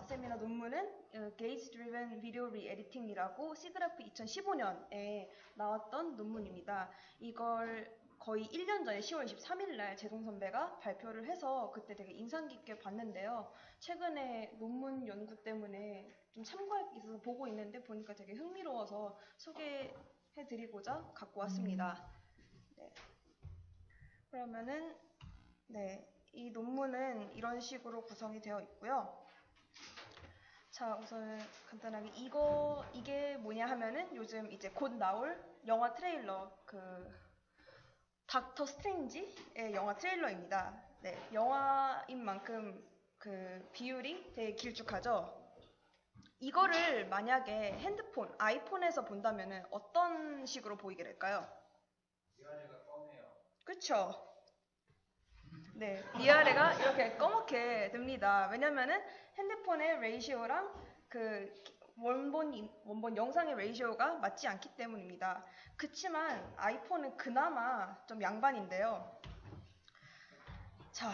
세미나 논문은 Gaze Driven Video Re-Editing이라고 시그래프 2015년에 나왔던 논문입니다. 이걸 거의 1년 전에 10월 23일 날 재동 선배가 발표를 해서 그때 되게 인상 깊게 봤는데요. 최근에 논문 연구 때문에 좀 참고할 게 있어서 보고 있는데 보니까 되게 흥미로워서 소개해드리고자 갖고 왔습니다. 네. 그러면은 이 논문은 이런 식으로 구성이 되어 있고요. 자, 우선 간단하게 이게 뭐냐 하면은 요즘 이제 곧 나올 영화 트레일러 닥터 스트레인지의 영화 트레일러입니다. 네, 영화인 만큼 비율이 되게 길쭉하죠. 이거를 만약에 핸드폰, 아이폰에서 본다면은 어떤 식으로 보이게 될까요? 위아래가 검해요. 그쵸? 네, 위아래가 이렇게 검게 됩니다. 왜냐면은 핸드폰의 레이시오랑 원본 영상의 레이시오가 맞지 않기 때문입니다. 그치만 아이폰은 그나마 좀 양반인데요. 자,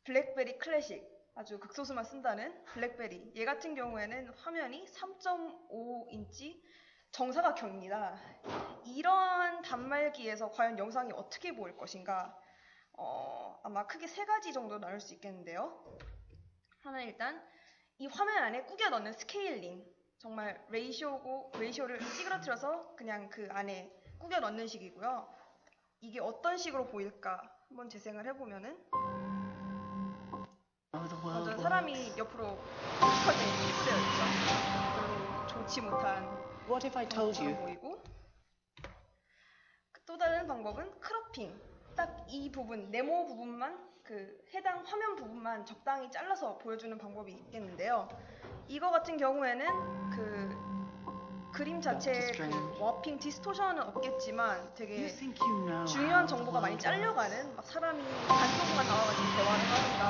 블랙베리 클래식, 아주 극소수만 쓴다는 블랙베리. 얘 같은 경우에는 화면이 3.5인치 정사각형입니다. 이런 단말기에서 과연 영상이 어떻게 보일 것인가? 아마 크게 3가지 정도 나눌 수 있겠는데요. 하나는 일단 이 화면 안에 꾸겨 넣는 스케일링. 정말 레이시오를 찌그러뜨려서 그냥 그 안에 꾸겨 넣는 식이고요. 이게 어떤 식으로 보일까 한번 재생을 해보면은 먼저 사람이 옆으로 크게 피부되어 있죠. 별로 좋지 못한 것처럼 보이고, 또 다른 방법은 크로핑. 딱 이 부분, 네모 부분만 해당 화면 부분만 적당히 잘라서 보여주는 방법이 있겠는데요. 이거 같은 경우에는 그림 자체에 워핑 디스토션은 없겠지만 되게 중요한 정보가 많이 잘려가는, 막 사람이 단서구만 나와가지고 대화를 하든가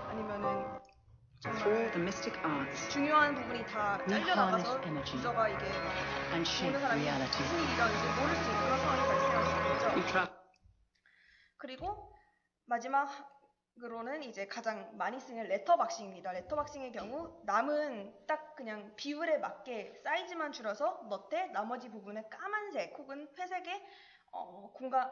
아니면은 정말 중요한 부분이 다 잘려나가서 유저가 이게 보는 사람이 무슨 일이라는지 모를 수 있는 그런 상황이 발생할 수 있겠죠. 그리고 마지막으로는 이제 가장 많이 쓰는 레터박싱입니다. 레터박싱의 경우 남은 딱 그냥 비율에 맞게 사이즈만 줄여서 넣되 나머지 부분에 까만색 혹은 회색의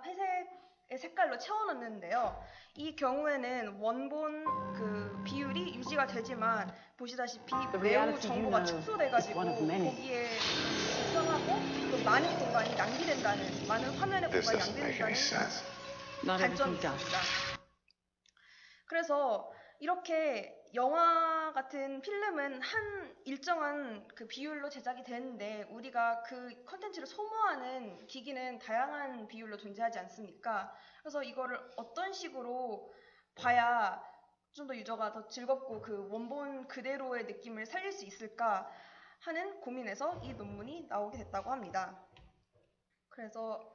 회색의 색깔로 채워 넣는데요. 이 경우에는 원본 비율이 유지가 되지만 보시다시피 매우 정보가 축소돼가지고 보기에 불편하고 또 많은 공간이 낭비된다는, 많은 화면의 공간이 낭비된다는 단점이 있습니다. 그래서 이렇게 영화 같은 필름은 한 일정한 비율로 제작이 되는데 우리가 그 컨텐츠를 소모하는 기기는 다양한 비율로 존재하지 않습니까? 그래서 이거를 어떤 식으로 봐야 좀 더 유저가 더 즐겁고 원본 그대로의 느낌을 살릴 수 있을까 하는 고민에서 이 논문이 나오게 됐다고 합니다. 그래서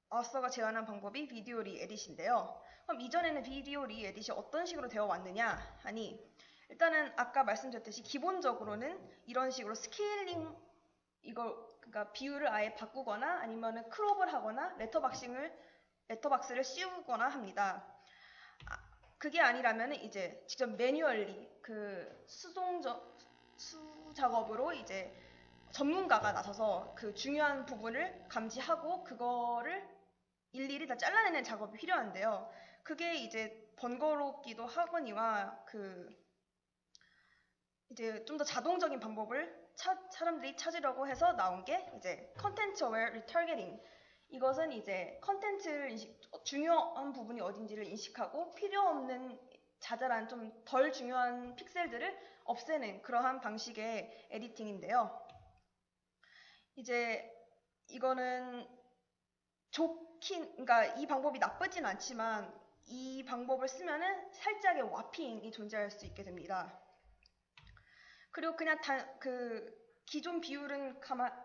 어서가 제안한 방법이 비디오 리에딧인데요. 그럼 이전에는 비디오 리에딧이 어떤 식으로 되어 왔느냐 하니, 일단은 아까 말씀드렸듯이 기본적으로는 이런 식으로 스케일링, 그러니까 비율을 아예 바꾸거나 아니면은 크롭을 하거나 레터박스를 씌우거나 합니다. 그게 아니라면 이제 직접 매뉴얼리 수작업으로 이제 전문가가 나서서 중요한 부분을 감지하고 그거를 일일이 다 잘라내는 작업이 필요한데요. 그게 이제 번거롭기도 하거니와 이제 좀 더 자동적인 방법을 사람들이 찾으려고 해서 나온 게 이제 컨텐츠 어웨어 리타겟팅. 이것은 이제 컨텐츠를 중요한 부분이 어딘지를 인식하고 필요 없는 자잘한 좀 덜 중요한 픽셀들을 없애는 그러한 방식의 에디팅인데요. 이제 이거는 그러니까 이 방법이 나쁘진 않지만 이 방법을 쓰면은 살짝의 와핑이 존재할 수 있게 됩니다. 그리고 그냥 기존 비율은 가만히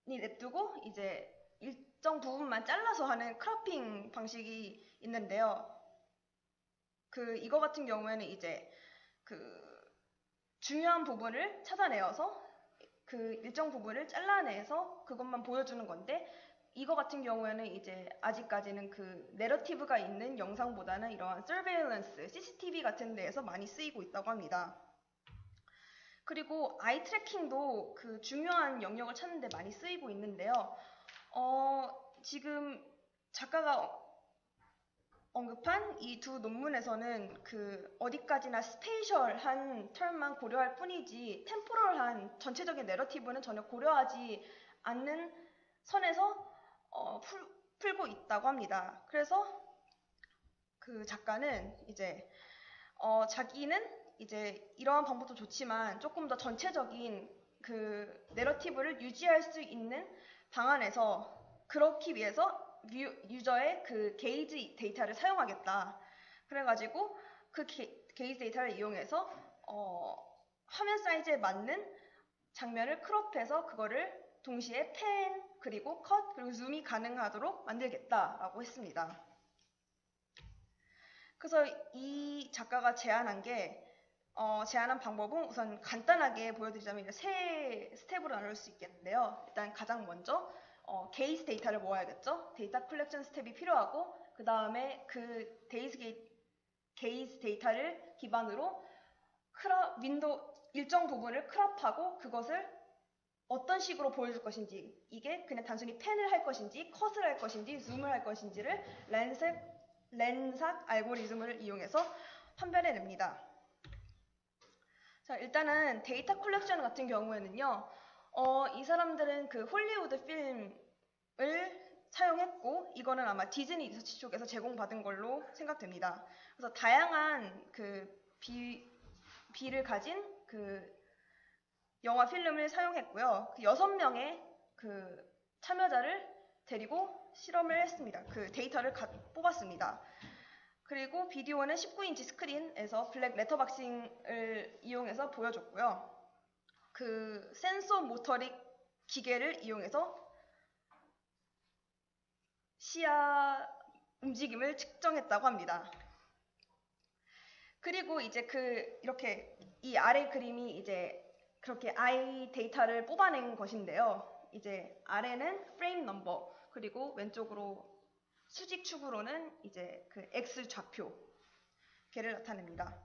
냅두고 이제 일정 부분만 잘라서 하는 크로핑 방식이 있는데요. 이거 같은 경우에는 이제 중요한 부분을 찾아내어서 일정 부분을 잘라내서 그것만 보여주는 건데, 이거 같은 경우에는 이제 아직까지는 그 내러티브가 있는 영상보다는 이러한 서베일런스, CCTV 같은 데에서 많이 쓰이고 있다고 합니다. 그리고 아이 트래킹도 그 중요한 영역을 찾는 데 많이 쓰이고 있는데요. 지금 작가가 언급한 이 두 논문에서는 그 어디까지나 스페이셜한 텀만 고려할 뿐이지 템포럴한 전체적인 내러티브는 전혀 고려하지 않는 선에서 풀고 있다고 합니다. 그래서 그 작가는 이제 자기는 이제 이러한 방법도 좋지만 조금 더 전체적인 그 내러티브를 유지할 수 있는 방안에서 그렇기 위해서 유저의 그 게이지 데이터를 사용하겠다. 그래가지고 그 게이지 데이터를 이용해서 화면 사이즈에 맞는 장면을 크롭해서 그거를 동시에 팬 그리고 컷 그리고 줌이 가능하도록 만들겠다라고 했습니다. 그래서 이 작가가 제안한 방법은 우선 간단하게 보여드리자면 세 스텝으로 나눌 수 있겠는데요. 일단 가장 먼저 게이지 데이터를 모아야겠죠. 데이터 컬렉션 스텝이 필요하고 그 다음에 그 게이지 데이터를 기반으로 일정 부분을 크롭하고 그것을 어떤 식으로 보여줄 것인지 이게 그냥 단순히 펜을 할 것인지 컷을 할 것인지 줌을 할 것인지를 렌삭 알고리즘을 이용해서 판별해냅니다. 자, 일단은 데이터 컬렉션 같은 경우에는요. 이 사람들은 그 홀리우드 필름을 사용했고 이거는 아마 디즈니 리서치 쪽에서 제공받은 걸로 생각됩니다. 그래서 다양한 그 비를 가진 그 영화 필름을 사용했고요. 그 6명의 그 참여자를 데리고 실험을 했습니다. 그 데이터를 뽑았습니다. 그리고 비디오는 19인치 스크린에서 블랙 레터박싱을 이용해서 보여줬고요. 그 센서 모터릭 기계를 이용해서 시야 움직임을 측정했다고 합니다. 그리고 이제 이렇게 이 아래 그림이 이제 그렇게 아이 데이터를 뽑아낸 것인데요. 이제 아래는 프레임 넘버 그리고 왼쪽으로 수직축으로는 이제 그 X 좌표 걔를 나타냅니다.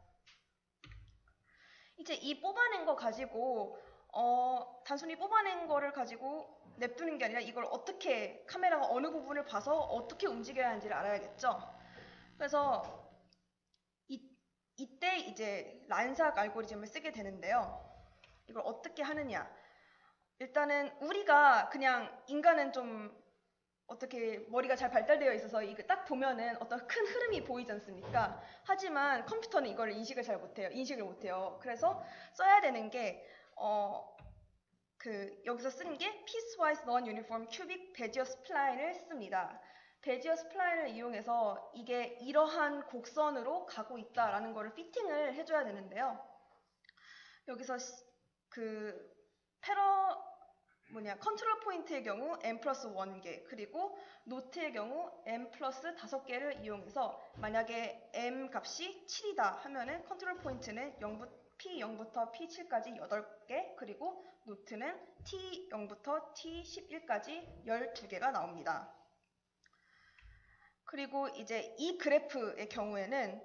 이제 이 뽑아낸 거 가지고 단순히 뽑아낸 거를 가지고 냅두는 게 아니라 이걸 어떻게 카메라가 어느 부분을 봐서 어떻게 움직여야 하는지를 알아야겠죠. 그래서 이때 이제 란삭 알고리즘을 쓰게 되는데요. 이걸 어떻게 하느냐. 일단은 우리가 그냥 인간은 좀 어떻게 머리가 잘 발달되어 있어서 이거 딱 보면은 어떤 큰 흐름이 보이지 않습니까? 하지만 컴퓨터는 이걸 인식을 못해요. 그래서 써야 되는 게 여기서 쓰는 게 piecewise non-uniform cubic Bezier spline을 씁니다. 베지어 스플라인을 이용해서 이게 이러한 곡선으로 가고 있다라는 거를 피팅을 해줘야 되는데요. 여기서 컨트롤 포인트의 경우 n 플러스 1개 그리고 노트의 경우 n 플러스 5개를 이용해서 만약에 m 값이 7이다 하면은 컨트롤 포인트는 P0부터 P7까지 8개 그리고 노트는 T0부터 T11까지 12개가 나옵니다. 그리고 이제 이 그래프의 경우에는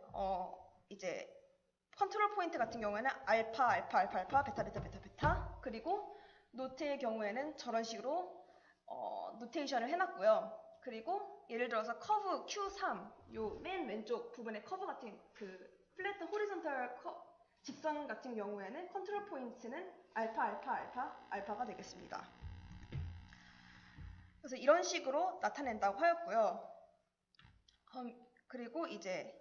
이제 컨트롤 포인트 같은 경우에는 알파, 베타 그리고 노트의 경우에는 저런 식으로 노테이션을 해놨고요. 그리고 예를 들어서 커브 Q3 요 맨 왼쪽 부분의 커브 같은 그 플랫 호리존털 직선 같은 경우에는 컨트롤 포인트는 알파가 되겠습니다. 그래서 이런 식으로 나타낸다고 하였고요. 그리고 이제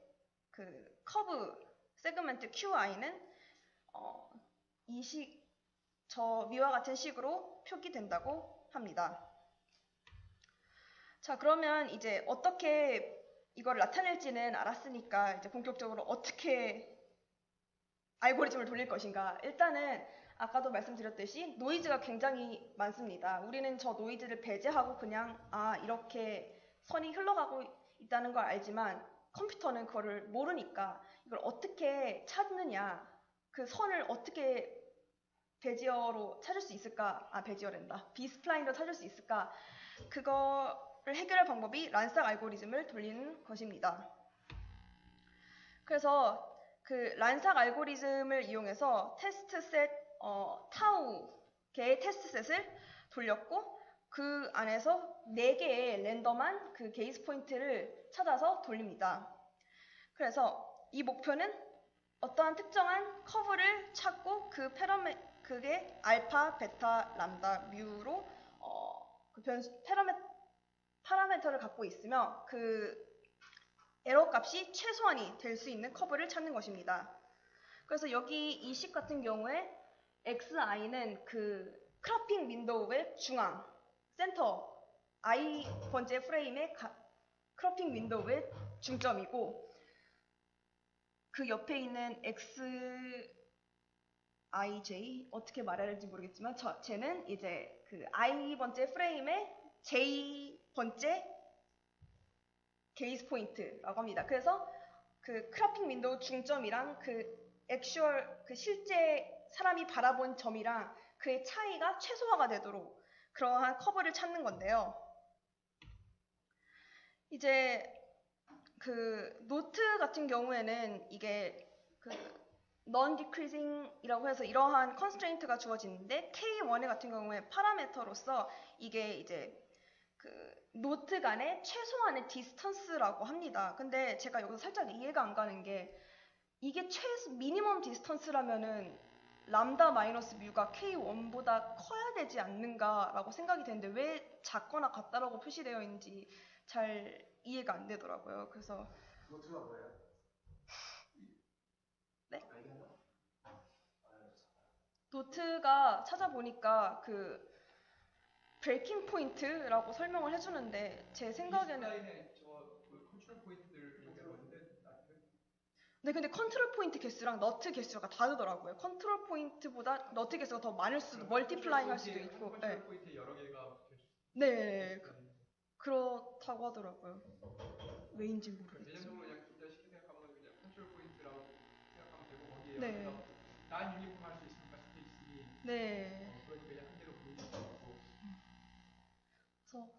그 커브 세그먼트 QI는 위와 같은 식으로 표기된다고 합니다. 자, 그러면 이제 어떻게 이걸 나타낼지는 알았으니까 이제 본격적으로 어떻게 알고리즘을 돌릴 것인가. 일단은 아까도 말씀드렸듯이 노이즈가 굉장히 많습니다. 우리는 저 노이즈를 배제하고 그냥 이렇게 선이 흘러가고 있다는 걸 알지만 컴퓨터는 그거를 모르니까 이걸 어떻게 찾느냐, 그 선을 어떻게 베지어로 찾을 수 있을까? 베지어랜다. 비스플라인으로 찾을 수 있을까? 그거를 해결할 방법이 란삭 알고리즘을 돌리는 것입니다. 그래서 그 란삭 알고리즘을 이용해서 테스트셋 타우 개의 테스트셋을 돌렸고 그 안에서 4개의 랜덤한 그 게이지 포인트를 찾아서 돌립니다. 그래서 이 목표는 어떠한 특정한 커브를 찾고 그게 알파, 베타, 람다, 뮤로 그 파라미터를 갖고 있으며 그 에러 값이 최소한이 될 수 있는 커브를 찾는 것입니다. 그래서 여기 이 식 같은 경우에 xi는 그 크로핑 윈도우의 중앙, 센터 i 번째 프레임의 크로핑 윈도우의 중점이고 그 옆에 있는 xij 어떻게 말해야 할지 모르겠지만 쟤는 이제 그 i 번째 프레임의 j 번째 게이지 포인트라고 합니다. 그래서 그 크로핑 윈도우 중점이랑 그 액슈얼 그 실제 사람이 바라본 점이랑 그의 차이가 최소화가 되도록 그러한 커브를 찾는 건데요. 이제 그 노트 같은 경우에는 이게 그 non-decreasing이라고 해서 이러한 constraint가 주어지는데 K1의 같은 경우에 파라미터로서 이게 이제 그 노트 간의 최소한의 디스턴스라고 합니다. 근데 제가 여기서 살짝 이해가 안 가는 게 이게 미니멈 디스턴스라면은 람다 마이너스 뮤가 K1보다 커야 되지 않는가라고 생각이 되는데 왜 작거나 같다라고 표시되어 있는지 잘 이해가 안 되더라고요. 그래서 노트가 뭐예요? 네? 노트가 찾아보니까 그 브레이킹 포인트라고 설명을 해주는데 제 생각에는 라인에 그 컨트롤 포인트들 얘기하는데 네, 근데 컨트롤 포인트 개수랑 너트 개수가 다르더라고요. 컨트롤 포인트보다 너트 개수가 더 많을 수도, 멀티플라잉 할 수도 있고. 컨트롤 네. 포인트 여러 개가 네, 그렇다고 하더라고요. 왜인지 모르겠어요. 개념적으로 그냥 진짜 쉽게 생각하면 그냥 컨트롤 포인트라고 생각하면 되고 거기에 네. 난 유니폼 할 수 있으니까 스페이스니 네. 그러니까 그냥 한 개로 보이는 거고. 그래서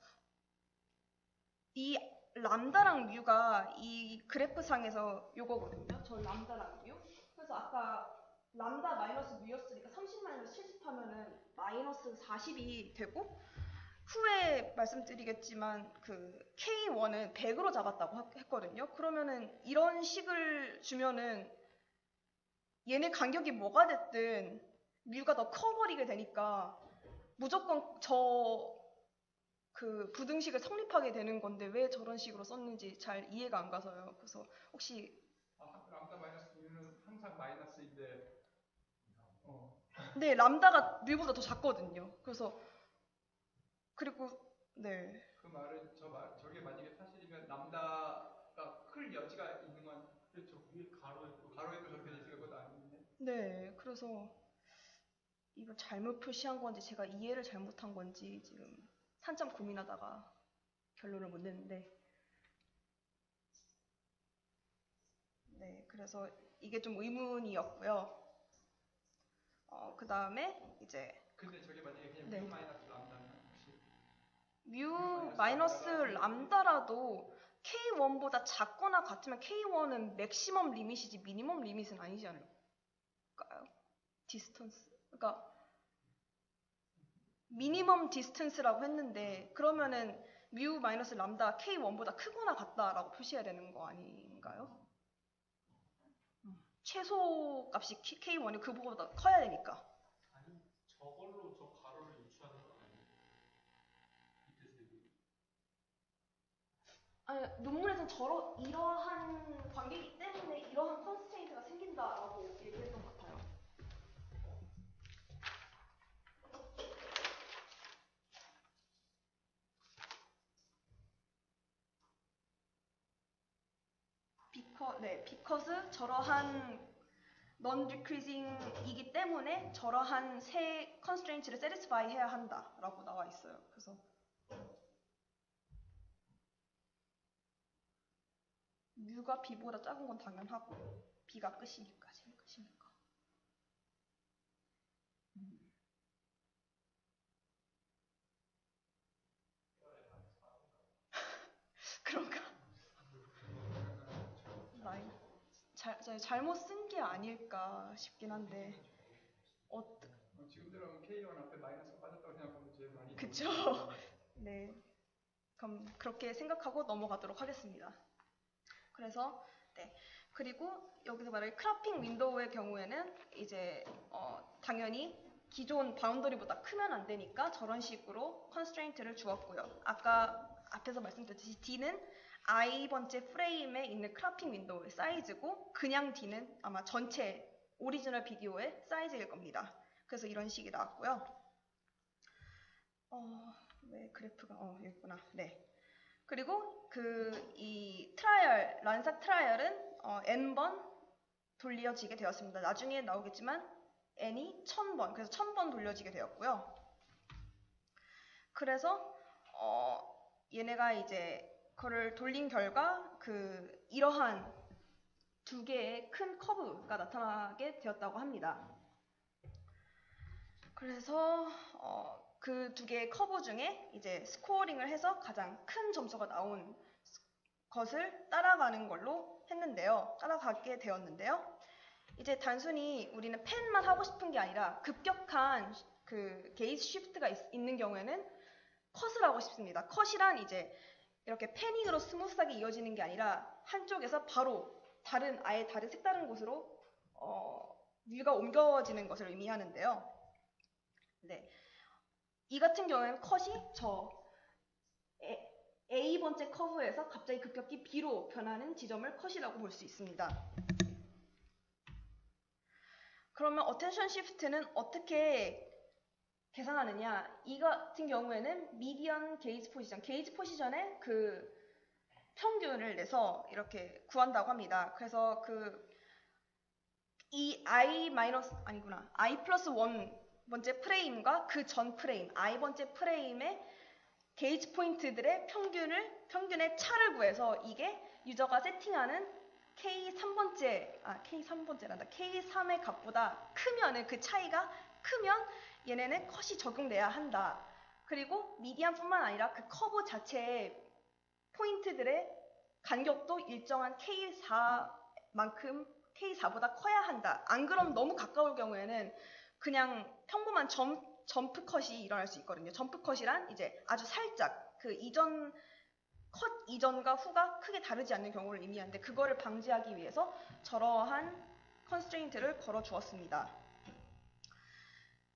이 람다랑 뮤가 이 그래프 상에서 요거거든요. 저 람다랑 뮤. 그래서 아까 람다 마이너스 뮤였으니까 30 마이너스 70 하면은 마이너스 40이 되고 후에 말씀드리겠지만 그 K1은 100으로 잡았다고 했거든요. 그러면은 이런 식을 주면은 얘네 간격이 뭐가 됐든 뮤가 더 커버리게 되니까 무조건 그 부등식을 성립하게 되는 건데 왜 저런 식으로 썼는지 잘 이해가 안 가서요. 그래서 혹시 람다 마이너스 뮤는 항상 마이너스인데 네, 람다가 뮤보다 더 작거든요. 그래서 그리고 네. 그 말은 저게 만약에 사실이면 람다가 클 여지가 있는 건 그렇죠. 위에 가로에도 저렇게 되니까 그것도 아닌데. 네, 그래서 이거 잘못 표시한 건지 제가 이해를 잘못한 건지 지금 한참 고민하다가 결론을 못 냈는데 네, 그래서 이게 좀 의문이었고요. 그 다음에 이제 근데 저게 만약에 그냥 네. 뮤 마이너스 람다는 혹시 뮤 마이너스 람다라도 K1보다 작거나 같으면 K1은 맥시멈 리밋이지 미니멈 리밋은 아니지 않을까요? 디스턴스. 그러니까 미니멈 디스턴스라고 했는데 그러면은 뮤 마이너스 람다 K1보다 크거나 같다라고 표시해야 되는 거 아닌가요? 최소 값이 K1이 그보다 커야 되니까. 아니 저걸로 저 가로를 유추하는 거 아니에요? 아니, 논문에서 이러한 관계이기 때문에 이러한 컨스트레인트가 생긴다라고 얘기했던 것 같아요. because 저러한 non-decreasing이기 때문에 저러한 세 constraint를 satisfy 해야 한다라고 나와 있어요. 그래서 뮤가 b보다 작은 건 당연하고 b가 끝이니까 제일 끝이니까. 그런가? 잘못 쓴 게 아닐까 싶긴 한데 지금 들어가면 K1 앞에 마이너스가 빠졌다고 생각하면 제일 많이 그쵸? 네. 그럼 그렇게 생각하고 넘어가도록 하겠습니다. 그래서 네. 그리고 여기서 말할 크로핑 윈도우의 경우에는 이제 당연히 기존 바운더리보다 크면 안 되니까 저런 식으로 컨스트레인트를 주었고요. 아까 앞에서 말씀드렸듯이 D는 i번째 프레임에 있는 크로핑 윈도우의 사이즈고 그냥 D는 아마 전체 오리지널 비디오의 사이즈일 겁니다. 그래서 이런 식이 나왔고요. 왜 그래프가 여기 있구나. 네. 그리고 이 트라이얼, 란삭 트라이얼은 n번 돌려지게 되었습니다. 나중에 나오겠지만 n이 1000번, 그래서 1000번 돌려지게 되었고요. 그래서 얘네가 이제 그거를 돌린 결과 이러한 두 개의 큰 커브가 나타나게 되었다고 합니다. 그래서 그 두 개의 커브 중에 이제 스코어링을 해서 가장 큰 점수가 나온 것을 따라가는 걸로 했는데요. 따라가게 되었는데요. 이제 단순히 우리는 펜만 하고 싶은 게 아니라 급격한 게이트 쉬프트가 있는 경우에는 컷을 하고 싶습니다. 컷이란 이제 이렇게 패닝으로 스무스하게 이어지는 게 아니라 한쪽에서 바로 아예 다른 색다른 곳으로 뮤가 옮겨지는 것을 의미하는데요. 네. 이 같은 경우에는 컷이 A번째 커브에서 갑자기 급격히 B로 변하는 지점을 컷이라고 볼 수 있습니다. 그러면 어텐션 시프트는 어떻게 계산하느냐? 이 같은 경우에는 미디언 게이지 포지션의 평균을 내서 이렇게 구한다고 합니다. 그래서 이 I 플러스 1번째 프레임과 그 전 프레임, I번째 프레임의 게이지 포인트들의 평균의 차를 구해서 이게 유저가 세팅하는 K3의 값보다 크면은 그 차이가 크면 얘네는 컷이 적용돼야 한다. 그리고 미디안뿐만 아니라 그 커브 자체의 포인트들의 간격도 일정한 K4보다 커야 한다. 안 그럼 너무 가까울 경우에는 그냥 평범한 점프 컷이 일어날 수 있거든요. 점프 컷이란 이제 아주 살짝 컷 이전과 후가 크게 다르지 않는 경우를 의미하는데 그거를 방지하기 위해서 저러한 컨스트레인트를 걸어 주었습니다.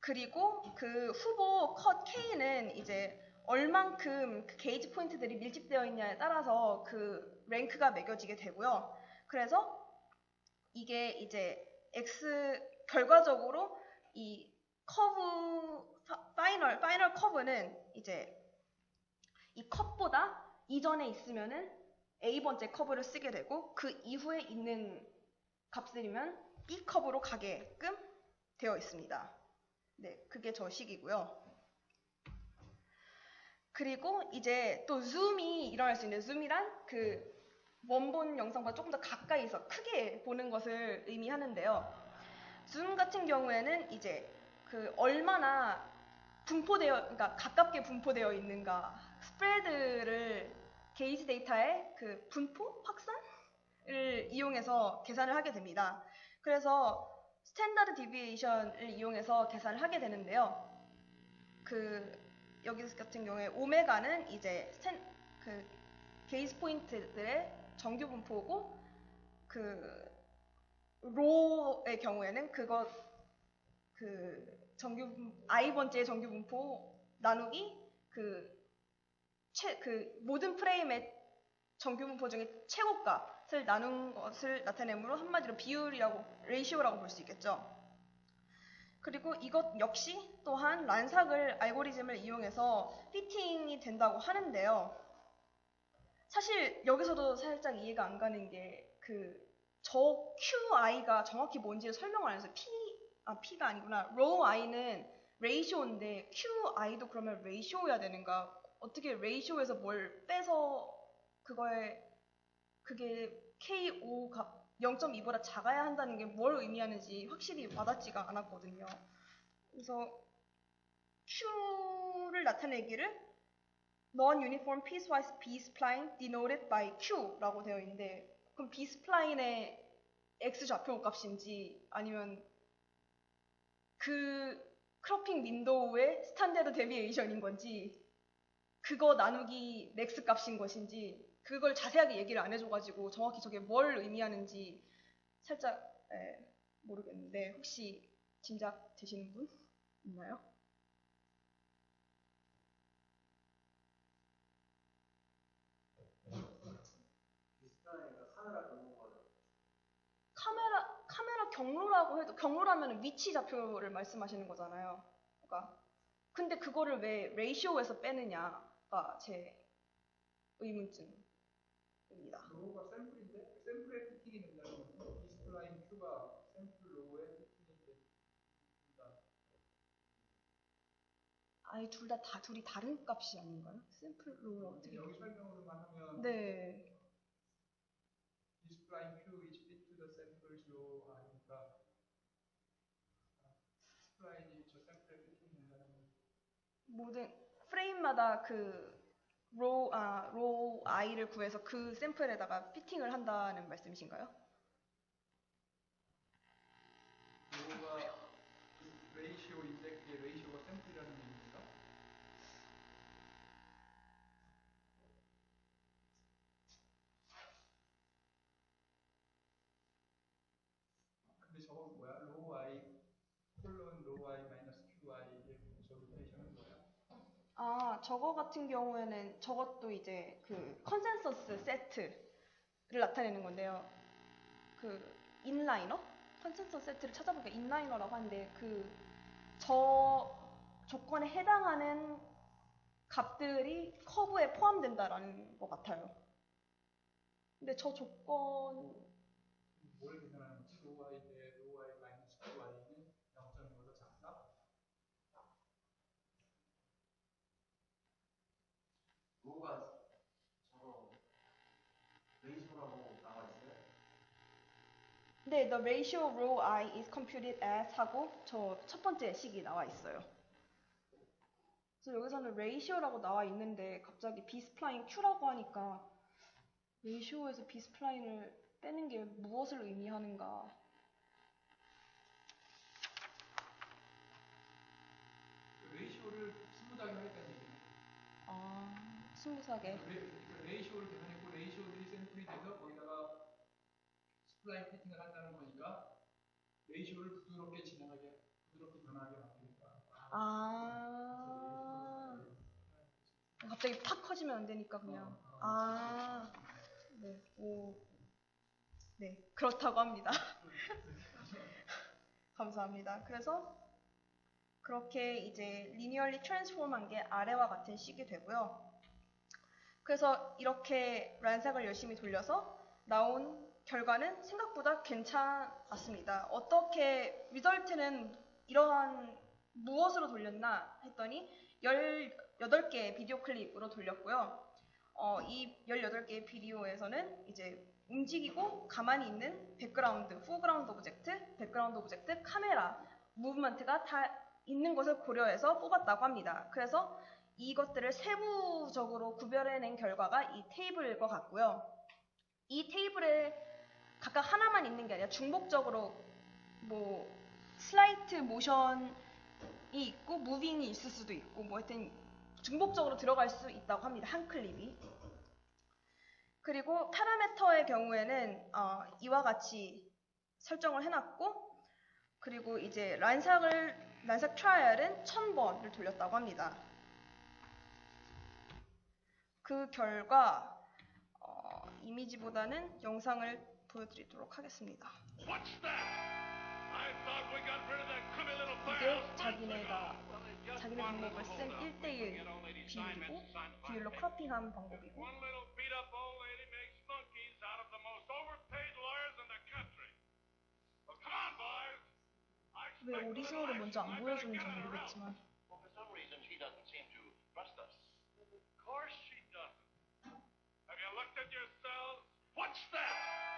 그리고 그 후보 컷 K는 이제 얼만큼 게이지 포인트들이 밀집되어 있냐에 따라서 랭크가 매겨지게 되고요. 그래서 이게 이제 결과적으로 이 파이널 커브는 이제 이 컷보다 이전에 있으면은 A번째 커브를 쓰게 되고 그 이후에 있는 값들이면 B 커브로 가게끔 되어 있습니다. 네, 그게 저 식이고요. 그리고 이제 또 줌이 일어날 수 있는 줌이란 원본 영상보다 조금 더 가까이서 크게 보는 것을 의미하는데요. 줌 같은 경우에는 이제 얼마나 그러니까 가깝게 분포되어 있는가, 스프레드를 게이지 데이터의 분포 확산을 이용해서 계산을 하게 됩니다. 그래서 스탠다드 디비에이션을 이용해서 계산을 하게 되는데요. 여기 같은 경우에 오메가는 이제 게이지 포인트들의 정규 분포고 로의 경우에는 i번째 정규 분포 나누기 모든 프레임의 정규 분포 중에 최고값을 나눈 것을 나타내므로 한마디로 레이시오라고 볼 수 있겠죠. 그리고 이것 역시 또한 란삭을 알고리즘을 이용해서 피팅이 된다고 하는데요. 사실 여기서도 살짝 이해가 안 가는 게 저 QI가 정확히 뭔지를 설명을 안 해서 P가 아니구나. row I는 레이시오인데 QI도 그러면 레이시오여야 되는가? 어떻게 레이시오에서 뭘 빼서 그게 K5 값 0.2보다 작아야 한다는 게 뭘 의미하는지 확실히 와닿지가 않았거든요. 그래서 Q를 나타내기를 non-uniform piecewise B-spline denoted by Q라고 되어 있는데 그럼 B-spline의 X 좌표 값인지 아니면 그 크로핑 윈도우의 스탠다드 데비에이션인 건지 그거 나누기 맥스 값인 것인지 그걸 자세하게 얘기를 안 해줘가지고 정확히 저게 뭘 의미하는지 살짝 모르겠는데 혹시 짐작 되시는 분 있나요? 카메라 경로라고 해도 경로라면 위치 좌표를 말씀하시는 거잖아요. 그러니까 근데 그거를 왜 레이시오에서 빼느냐가 제 의문점입니다. 로우가 샘플인데 샘플에 피팅이 된다는 거죠. 디스플라인 Q가 샘플 로우에 피팅이 된다. 아예 둘이 다른 값이 아닌가요? 샘플 로우 어떻게? 여기 설명으로만 하면 네. 디스플라인 Q is fit to the samples row 아니까 디스플라인이 저 샘플에 피팅이 된다는 거. 모든 프레임마다 그 로우 i를 구해서 그 샘플에다가 피팅을 한다는 말씀이신가요? 로우가 레이시오 인덱스의 레이시오가 샘플이라는 얘기입니다. 근데 저건 뭐야? 로우 i 콜론 로우 i 마이너스 qi의 저 로테이션은 뭐야? 아, 저거 같은 경우에는 저것도 이제 그 컨센서스 세트를 나타내는 건데요. 그 인라이너? 컨센서스 세트를 찾아보니까 인라이너라고 하는데 저 조건에 해당하는 값들이 커브에 포함된다라는 것 같아요. 근데 저 조건 뭘 계산하는 거지? 로우 i 대 로우 i 마이너스 qi는 0.5보다 작다? 로우가 저거 레이소라고 나와 있어요? 네, the ratio row I is computed as 하고 저 첫 번째 식이 나와 있어요. 그래서 여기서는 ratio라고 나와 있는데 갑자기 B스플라인 Q라고 하니까 ratio에서 B스플라인을 빼는 게 무엇을 의미하는가? 레이시오를 스무하게 하겠다는 얘기네. 아, 스무사게. 레이시오를 계산했고 레이시오들이 샘플이 돼서 거기다가 스플라인 피팅을 한다는 거니까 레이시오를 부드럽게 변화하게 만드니까. 아, 갑자기 팍 커지면 안 되니까 그냥. 아, 네, 네, 그렇다고 합니다. 감사합니다. 그래서 그렇게 이제 리니얼리 트랜스폼한 게 아래와 같은 식이 되고요. 그래서 이렇게 란삭을 열심히 돌려서 나온 결과는 생각보다 괜찮았습니다. 어떻게 리덜트는 이러한 무엇으로 돌렸나 했더니 18개의 비디오 클립으로 돌렸고요. 이 18개의 비디오에서는 이제 움직이고 가만히 있는 백그라운드, 포그라운드 오브젝트, 백그라운드 오브젝트, 카메라, 무브먼트가 다 있는 것을 고려해서 뽑았다고 합니다. 그래서 이것들을 세부적으로 구별해낸 결과가 이 테이블일 것 같고요. 이 테이블에 각각 하나만 있는 게 아니라 중복적으로 뭐 슬라이트 모션이 있고 무빙이 있을 수도 있고 뭐 하여튼 중복적으로 들어갈 수 있다고 합니다. 한 클립이. 그리고 파라메터의 경우에는 이와 같이 설정을 해놨고 그리고 이제 란삭 트라이얼은 1000번을 돌렸다고 합니다. 그 결과 이미지보다는 영상을 보여드리도록 하겠습니다. 이게 자기네 방법을 쓴 1:1 비율이고 비율로 크로핑한 방법이고 왜 오리지널을 먼저 안 보여주는지 모르겠지만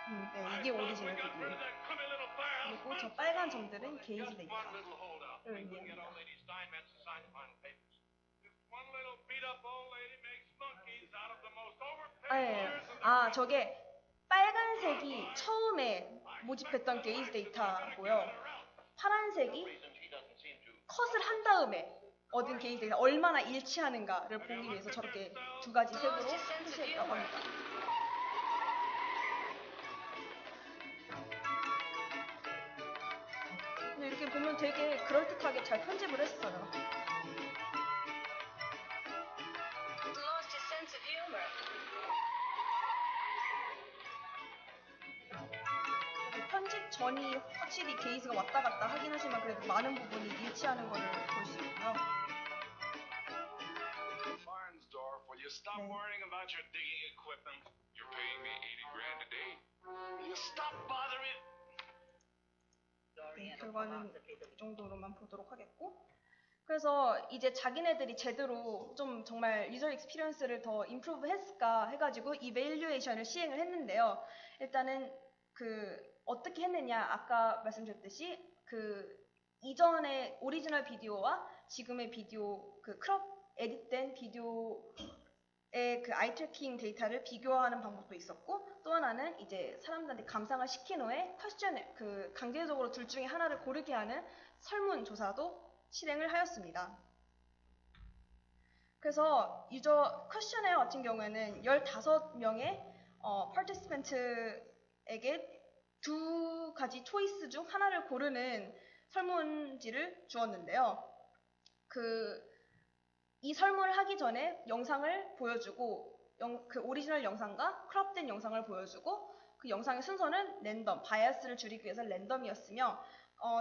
네, 이게 오리지널 비디오. 그리고 저 빨간 점들은 게이지 데이터를 의미합니다. 네. 아, 저게 빨간색이 처음에 모집했던 게이지 데이터고요. 파란색이 컷을 한 다음에 얻은 게이지 데이터 얼마나 일치하는가를 보기 위해서 저렇게 두 가지 색으로 표시했다고 합니다. 근데 이렇게 보면 되게 그럴듯하게 잘 편집을 했어요. 편집 전이 확실히 게이지가 왔다 갔다 하긴 하지만 그래도 많은 부분이 일치하는 거를 볼 수 있고요. Barnsdorf, will you stop worrying about your digging equipment? You're paying me $80,000 a day. Will you stop bothering? 네, 결과는 이 정도로만 보도록 하겠고, 그래서 이제 자기네들이 제대로 좀 정말 유저 익스피리언스를 더 임프루브 했을까 해가지고 이밸류에이션을 시행을 했는데요. 일단은 어떻게 했느냐, 아까 말씀드렸듯이 이전의 오리지널 비디오와 지금의 비디오 크롭 에딧된 비디오의 아이 트래킹 데이터를 비교하는 방법도 있었고, 또 하나는 이제 사람들한테 감상을 시킨 후에 퀘스천을 강제적으로 둘 중에 하나를 고르게 하는 설문조사도 실행을 하였습니다. 그래서 유저 퀘스천웨어 같은 경우에는 15명의 파티시펜트에게 두 가지 초이스 중 하나를 고르는 설문지를 주었는데요. 이 설문을 하기 전에 영상을 보여주고 오리지널 영상과 크롭된 영상을 보여주고 그 영상의 순서는 랜덤, 바이어스를 줄이기 위해서 랜덤이었으며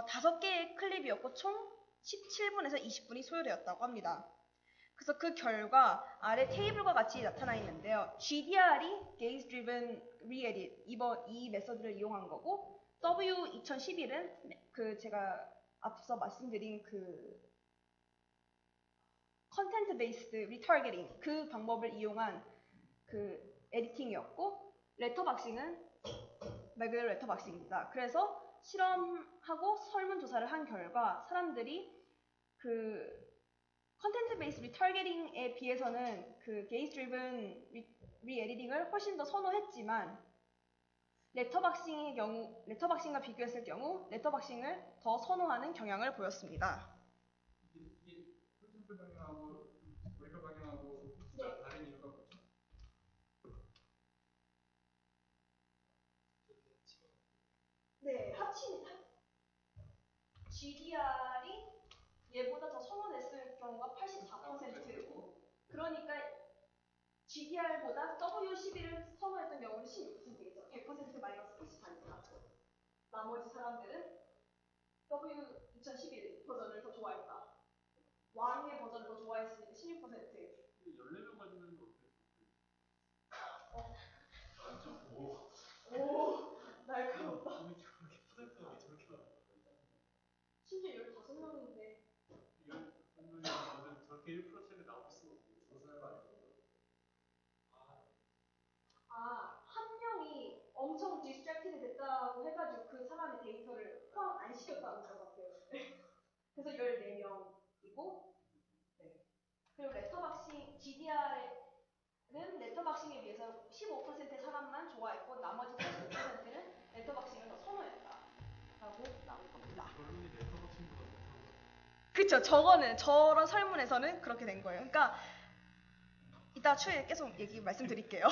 5개의 클립이었고 총 17분에서 20분이 소요되었다고 합니다. 그래서 그 결과 아래 테이블과 같이 나타나 있는데요. GDR이 Gaze Driven Re-edit 이 메서드를 이용한 거고, W2011은 제가 앞서 말씀드린 컨텐트 베이스드 리타겟팅 그 방법을 이용한 에디팅이었고, 레터박싱은 말 그대로 레터박싱입니다. 그래서 실험하고 설문조사를 한 결과 사람들이 컨텐트 베이스 리타겟팅에 비해서는 게이지 드리븐 리에디팅을 훨씬 더 선호했지만 레터박싱과 비교했을 경우 레터박싱을 더 선호하는 경향을 보였습니다. 이게 컨텐츠 방향하고 웨이터 방향하고 진짜 다른 이유가 뭐죠? 네, GDR이 얘보다 더 선호됐을 경우가 84%고, 그러니까 GDR보다 W11을 선호했던 경우는 16%죠. 100% 마이너스 24니까. 나머지 사람들은 W2011 버전을 더 좋아했다. 왕의 버전을 더 좋아했으니까 16%. 14명 가지는 거 어떻게 오, 날카롭다. 저렇게 푸들푸들 저렇게 나와. 심지어 15명인데. 15명이 저렇게 1%짜리 나올 수가 없고 조사를 안 해요. 한 명이 엄청 디스트랙티드 됐다고 해가지고 그 사람의 데이터를 포함 안 시켰다는 것 같아요. 그래서 14명이고, 네. 그리고 GDR은 레터박싱에 비해서 15%의 사람만 좋아했고 나머지 85%는 레터박싱을 더 선호했다라고 나올 겁니다. 결론이 레터박싱보다 못한 거예요. 그쵸, 저런 설문에서는 그렇게 된 거예요. 그러니까 이따 추후에 계속 말씀드릴게요.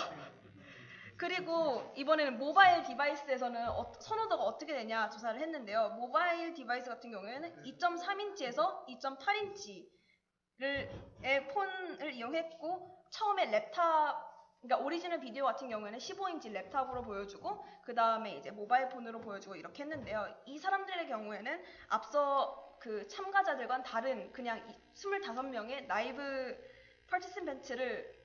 그리고 이번에는 모바일 디바이스에서는 선호도가 어떻게 되냐 조사를 했는데요. 모바일 디바이스 같은 경우에는 2.3인치에서 2.8인치의 폰을 이용했고, 처음에 그러니까 오리지널 비디오 같은 경우에는 15인치 랩탑으로 보여주고 그 다음에 이제 모바일 폰으로 보여주고 이렇게 했는데요. 이 사람들의 경우에는 앞서 참가자들과는 다른 그냥 25명의 나이브 파티시펜트를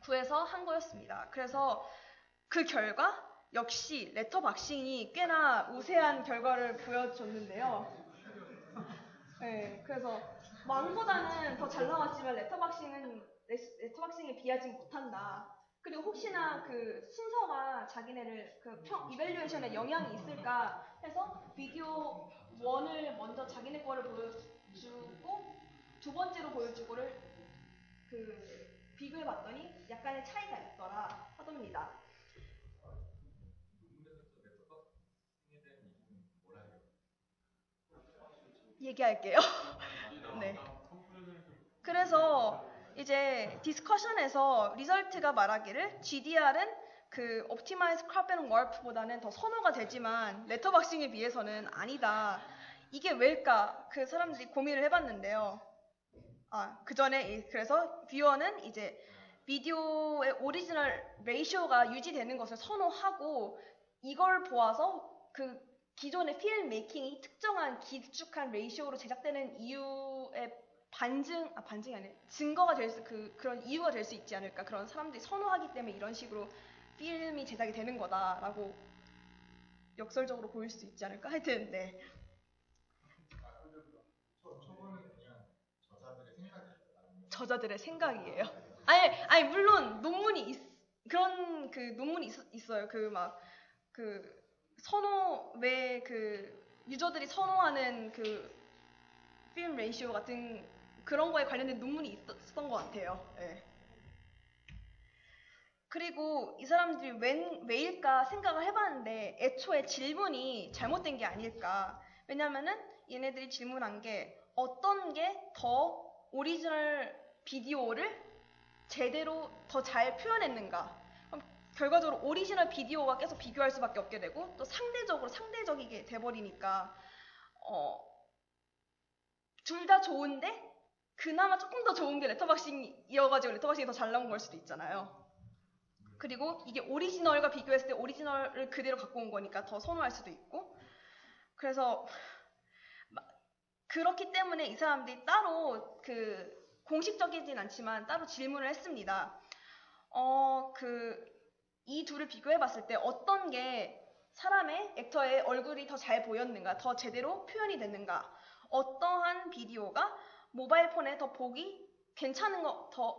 구해서 한 거였습니다. 그래서 그 결과 역시 레터박싱이 꽤나 우세한 결과를 보여줬는데요. 네, 그래서 왕보다는 더 잘 나왔지만 레터박싱에 비하지 못한다. 그리고 혹시나 순서가 자기네를 이밸류에이션에 영향이 있을까 해서 비디오 1을 먼저 자기네 거를 보여주고 두 번째로 보여주고를 비교해봤더니 약간의 차이가 있더라 하답니다. 얘기할게요. 네. 그래서 이제 디스커션에서 리설트가 말하기를 GDR은 그 Optimized Crop and Warp보다는 더 선호가 되지만 레터박싱에 비해서는 아니다. 이게 왜일까? 그 사람들이 고민을 해봤는데요. 그 전에 그래서 뷰어는 이제 비디오의 오리지널 레이쇼가 유지되는 것을 선호하고 이걸 보아서 그 기존의 필름 메이킹이 특정한 길쭉한 레이쇼로 제작되는 이유의 반증이 아니라 증거가 될 수, 그런 이유가 될 수 있지 않을까. 그런 사람들이 선호하기 때문에 이런 식으로 필름이 제작이 되는 거다라고 역설적으로 보일 수 있지 않을까. 하여튼 네. 저자들의 생각이에요. 아니 물론 논문이 그런 그 논문이 있어요. 왜 유저들이 선호하는 필름 레이시오 같은 그런 거에 관련된 논문이 있었던 것 같아요. 네. 그리고 이 사람들이 왜일까 생각을 해봤는데 애초에 질문이 잘못된 게 아닐까. 왜냐면은 얘네들이 질문한 게 어떤 게 더 오리지널 비디오를 제대로 더 잘 표현했는가. 그럼 결과적으로 오리지널 비디오와 계속 비교할 수밖에 없게 되고 또 상대적이게 돼버리니까 둘 다 좋은데 그나마 조금 더 좋은 게 레터박싱이어가지고 레터박싱이 더 잘 나온 걸 수도 있잖아요. 그리고 이게 오리지널과 비교했을 때 오리지널을 그대로 갖고 온 거니까 더 선호할 수도 있고. 그래서 그렇기 때문에 이 사람들이 따로 공식적이진 않지만 따로 질문을 했습니다. 이 둘을 비교해봤을 때 어떤 게 사람의 액터의 얼굴이 더 잘 보였는가, 더 제대로 표현이 됐는가, 어떠한 비디오가 모바일 폰에 더 보기 괜찮은 거 더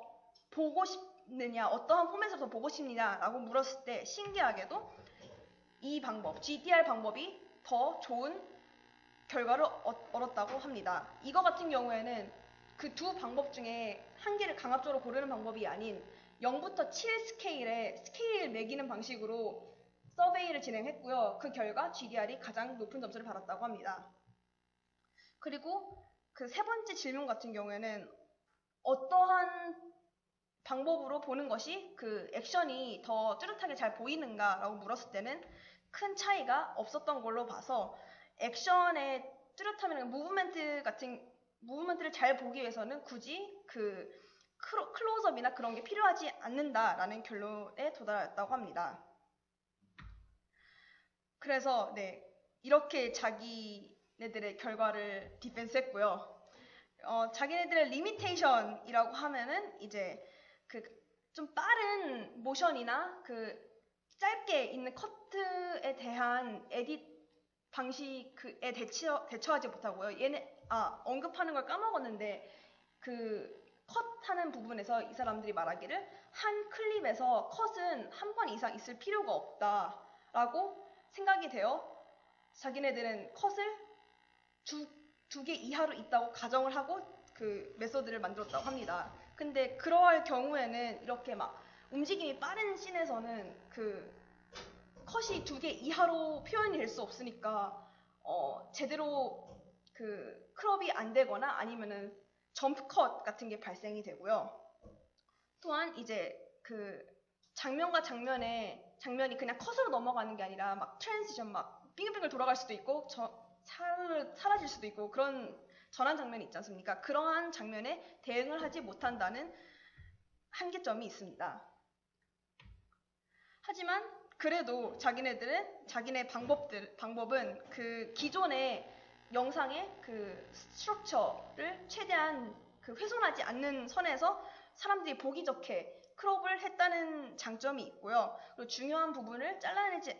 보고 싶느냐, 어떠한 포맷으로 더 보고 싶느냐라고 물었을 때 신기하게도 이 방법, GDR 방법이 더 좋은 결과를 얻었다고 합니다. 이거 같은 경우에는 그 두 방법 중에 한 개를 강압적으로 고르는 방법이 아닌 0부터 7 스케일 매기는 방식으로 서베이를 진행했고요. 그 결과 GDR이 가장 높은 점수를 받았다고 합니다. 그리고 그 세 번째 질문 같은 경우에는 어떠한 방법으로 보는 것이 그 액션이 더 뚜렷하게 잘 보이는가라고 물었을 때는 큰 차이가 없었던 걸로 봐서 액션의 뚜렷함이나 무브먼트를 잘 보기 위해서는 굳이 클로즈업이나 그런 게 필요하지 않는다라는 결론에 도달했다고 합니다. 그래서 네, 이렇게 자기네들의 결과를 디펜스했고요. 자기네들의 리미테이션이라고 하면은 이제 좀 빠른 모션이나 짧게 있는 커트에 대한 에딧 방식에 대처하지 못하고요. 언급하는 걸 까먹었는데 컷하는 부분에서 이 사람들이 말하기를 한 클립에서 컷은 한 번 이상 있을 필요가 없다라고 생각이 되어 자기네들은 컷을 두 개 이하로 있다고 가정을 하고 메소드를 만들었다고 합니다. 근데 그러할 경우에는 이렇게 막 움직임이 빠른 씬에서는 컷이 2개 이하로 표현이 될 수 없으니까 제대로 크롭이 안 되거나 아니면은 점프 컷 같은 게 발생이 되고요. 또한 이제 장면과 장면이 그냥 컷으로 넘어가는 게 아니라 막 트랜지션 막 빙글빙글 돌아갈 수도 있고 사라질 수도 있고 그런 전환 장면이 있지 않습니까? 그러한 장면에 대응을 하지 못한다는 한계점이 있습니다. 하지만 그래도 자기네 방법은 기존의 영상의 스트럭처를 최대한 훼손하지 않는 선에서 사람들이 보기 좋게 크롭을 했다는 장점이 있고요. 그리고 중요한 부분을 잘라내지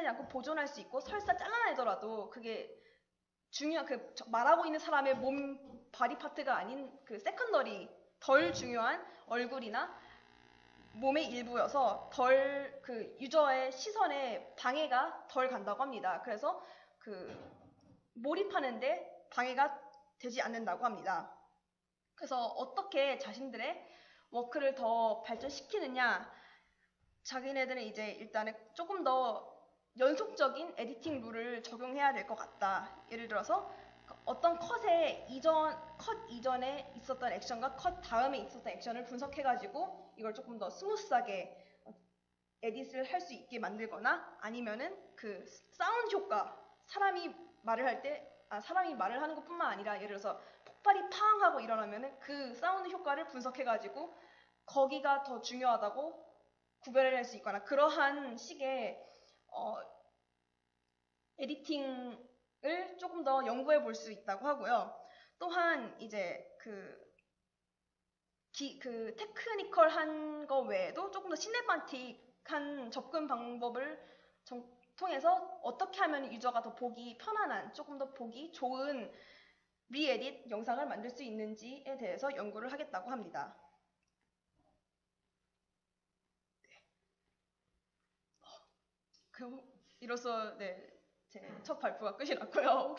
않고 보존할 수 있고 설사 잘라내더라도 그게 말하고 있는 사람의 바디 파트가 아닌 세컨더리 덜 중요한 얼굴이나 몸의 일부여서 유저의 시선에 방해가 덜 간다고 합니다. 그래서 몰입하는데 방해가 되지 않는다고 합니다. 그래서 어떻게 자신들의 워크를 더 발전시키느냐, 자기네들은 이제 일단은 조금 더 연속적인 에디팅 룰을 적용해야 될 것 같다. 예를 들어서 어떤 컷 이전에 있었던 액션과 컷 다음에 있었던 액션을 분석해가지고 이걸 조금 더 스무스하게 에디트를 할 수 있게 만들거나, 아니면은 그 사운드 효과, 사람이 말을 하는 것뿐만 아니라 예를 들어서 폭발이 팡 하고 일어나면은 그 사운드 효과를 분석해가지고 거기가 더 중요하다고 구별해낼 수 있거나, 그러한 식의 에디팅을 조금 더 연구해 볼 수 있다고 하고요. 또한 이제 그 테크니컬한 거 외에도 조금 더 시네마틱한 접근 방법을 통해서 어떻게 하면 유저가 더 보기 편안한, 조금 더 보기 좋은 리에딧 영상을 만들 수 있는지에 대해서 연구를 하겠다고 합니다. 이로써 제 첫 발표가 끝이 났고요.